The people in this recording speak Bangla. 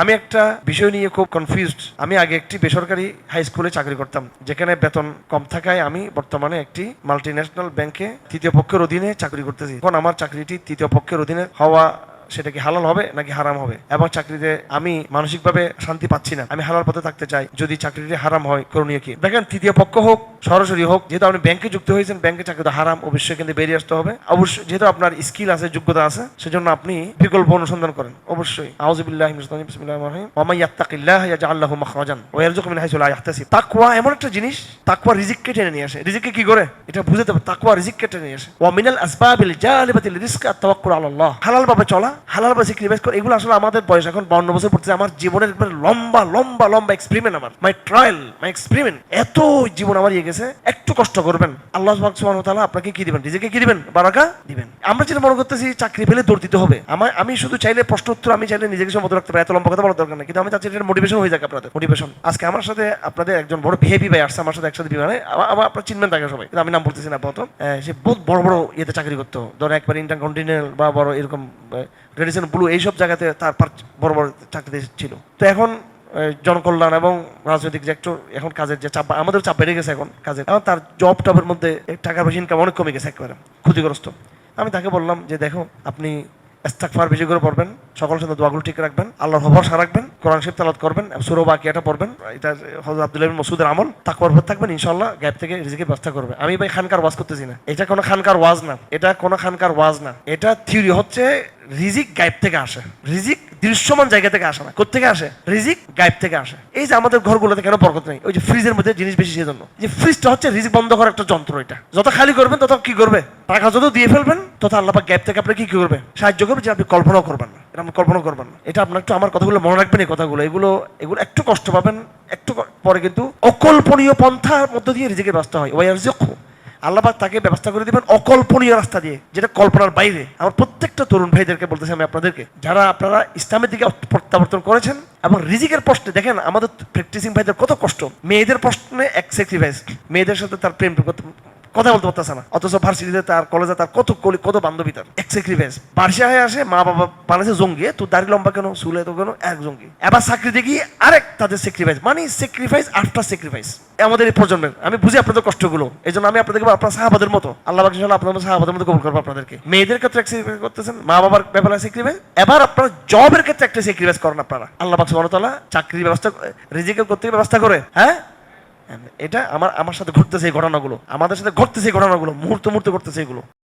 আমি একটা বিষয় নিয়ে খুব কনফিউজড। আমি আগে একটি বেসরকারি হাই স্কুলে চাকরি করতাম, যেখানে বেতন কম থাকায় আমি বর্তমানে একটি মাল্টিন্যাশনাল ব্যাংকে তৃতীয় পক্ষের অধীনে চাকরি করতেছি। এখন আমার চাকরিটি তৃতীয় পক্ষের অধীনে হওয়া সেটা কি হালাল হবে নাকি হারাম হবে, এবং চাকরিতে আমি মানসিকভাবে শান্তি পাচ্ছি না, আমি হালাল পথে থাকতে চাই। যদি চাকরিটি হারাম হয়, করণীয় কি? দেখেন, তৃতীয় পক্ষ হোক সরাসরি হোক, যেহেতু আপনি ব্যাংকে যুক্ত হয়েছেন, ব্যাংকে চাকরি তো হারাম, অবশ্যই কিন্তু বেরিয়ে আসতে হবে। অবশ্যই যেহেতু আপনার স্কিল আছে, যোগ্যতা আছে, সেজন্য আপনি বিকল্প অনুসন্ধান করেন। অবশ্যই আউযুবিল্লাহি মিনাশ শাইতানির বিসমিল্লাহির রহমানির রহিম, ওয়া মান ইয়াত্তাকিল্লাহা ইয়াজআল লাহু মাখরাজান ওয়া ইয়ারযুকহু মিন হাইসু লা ইয়াহতাসিব। তাকওয়া এমন একটা জিনিস, তাকওয়া রিজিককে টেনে নিয়ে আসে। রিজিককে কি করে এটা বুঝতে হবে, তাকওয়া রিজিককে টেনে নিয়ে আসে। ওয়া মিনাল আসবাবিল জালিবাতিল রিজক আত-তাওয়াক্কুল আলাল্লাহ, হালাল ভাবে চলা, হালাল ভাবে স্যাক্রিফাইস। এগুলো আসলে আমাদের বয়স এখন 52 বছর পড়তেছে, আমার জীবনের একবার লম্বা লম্বা লম্বা এক্সপেরিমেন্ট, আমার মাই ট্রায়াল, মাই এক্সপেরিমেন্ট। এত জীবন আমার ইয়ে গেছে। একটু কষ্ট করবেন, আল্লাহ সুবহানাহু ওয়া তাআলা আপনাকে কি দিবেন? রিজিকে কি দিবেন? বারাকা দিবেন। আমরা যেটা মনে করতেছি চাকরি পেলে দৌড় দিতে হবে। আমি শুধু চাইলে প্রশ্ন উত্তর, আমি চাইলে নিজেকে সম্মত রাখতে পারি, এত লম্বা কথা বলার দরকার নেই। কিন্তু আমি চাচ্ছি এটা মোটিভেশন হয়ে যাক আপনাদের, মোটিভেশন। আজকে আমার সাথে আপনাদের একজন বড় ভিআইপি ভাই আসছে, আমার সাথে একসাথে বিমানে। আপনারা চিনবেন তাকে সবাই, কিন্তু আমি নাম বলতেছি না আপাতত। সে বহুত বড় বড় ইয়েতে চাকরি করতো, ধরেন একবার ইন্টারকন্টিনেন্টাল বা বড় এরকম রেডিসন ব্লু এইসব জায়গাতে তার বড় বড় চাকরি ছিল। তো এখন জনকল্যাণ এবং রাজনৈতিক যে একটু এখন কাজের যে চাপ, আমাদের চাপ বেড়ে গেছে এখন কাজের, এখন তার জব টবের মধ্যে টাকা পয়সা ইনকাম অনেক কমে গেছে, একেবারে ক্ষতিগ্রস্ত। আমি তাকে বললাম যে দেখো, আপনি ইস্তিগফার বেশি করে পড়বেন, সকল সাথে দোয়াগুলো ঠিক রাখবেন, আল্লাহর ভরসা রাখবেন, কোরআন শরীফ তেলাওয়াত করবেন, সূরা বাকিয়াটা পড়বেন। এটা হযরত আব্দুল্লাহ ইবনে মাসউদের আমল। তাকওয়ার উপর থাকবেন, ইনশাআল্লাহ গ্যাপ থেকে রিজিকের ব্যবস্থা করবে। আমি ভাই খানকার ওয়াজ করতেছি না, এটা কোনো খানকার ওয়াজ না, এটা কোনো খানকার ওয়াজ না। এটা থিওরি হচ্ছে রিজিক গায়েব থেকে আসে। রিজিক দৃশ্যমান জায়গা থেকে আসে না। কোত্থেকে আসে? রিজিক গায়েব থেকে আসে। এই যে আমাদের ঘরগুলোতে কেন বরকত নেই? ওই যে ফ্রিজের মধ্যে জিনিস বেশি, সেজন্য। যে ফ্রিজটা হচ্ছে রিজিক বন্ধ করার একটা যন্ত্র। এটা যত খালি করবেন তত কি করবে? টাকা যত দিয়ে ফেলবেন তত আল্লাহ পাক গায়েব থেকে আপনাকে কি করবে? সাহায্য করবে, যে আপনি কল্পনাও করবেন না। এটা আপনি কল্পনা করবেন না। এটা আপনার একটু আমার কথাগুলো মনে রাখবেন, এই কথাগুলো, এগুলো একটু কষ্ট পাবেন, একটু পরে কিন্তু অকল্পনীয় পন্থার মধ্য দিয়ে রিজিকের ব্যবস্থা হয়। ওয়ারযুকহু, আল্লাহ পাক তাকে ব্যবস্থা করে দিবেন অকল্পনীয় রাস্তা দিয়ে, যেটা কল্পনার বাইরে। আমার প্রত্যেকটা তরুণ ভাইদেরকে বলতেছি, আমি আপনাদেরকে, যারা আপনারা ইসলামের দিকে প্রত্যাবর্তন করেছেন এবং রিজিকের প্রশ্নে, দেখেন আমাদের প্র্যাকটিসিং ভাইদের কত কষ্ট। মেয়েদের প্রশ্নে এক স্যাক্রিফাইস, মেয়েদের সাথে তার প্রেম কথা বলতে পারতেছে না, অথচ ভার্সিটিতে তার কলেজে তার কত বান্ধবী, তার এক স্যাক্রিফাইস। বার্ষা হয়ে আসে, মা বাবা বানাইছে জঙ্গি, তোর দাড়ি লম্বা কেন, চুলে তো কেন, এক জঙ্গি। এবার চাকরিতে গিয়ে আরেক তাদের স্যাক্রিফাইস, মানে স্যাক্রিফাইস আফটার স্যাক্রিফাইস। আমাদের এই প্রজন্মের, আমি বুঝি আপনাদের কষ্টগুলো, এই জন্য আমি আপনাদেরকে আপনার সাহাবাদের মতো, আল্লাহ পাক ইনশাআল্লাহ আপনাদের সাহাবাদের মতো কবুল করবো আপনাদেরকে। মেয়েদের ক্ষেত্রে এক স্যাক্রিফাইস করতেছেন, মা বাবার ব্যাপারে স্যাক্রিফাইস, এবার আপনারা জবের ক্ষেত্রে একটা স্যাক্রিফাইস করেন আপনারা। আল্লাহ পাক সুবহানাহু ওয়া তাআলা চাকরির ব্যবস্থা, রিজিকের করতে ব্যবস্থা করে। হ্যাঁ, এটা আমার সাথে ঘটতেছে, এই ঘটনাগুলো আমাদের সাথে ঘটতেছে, এই ঘটনাগুলো মুহূর্তে মুহূর্তে ঘটতেছে এগুলো।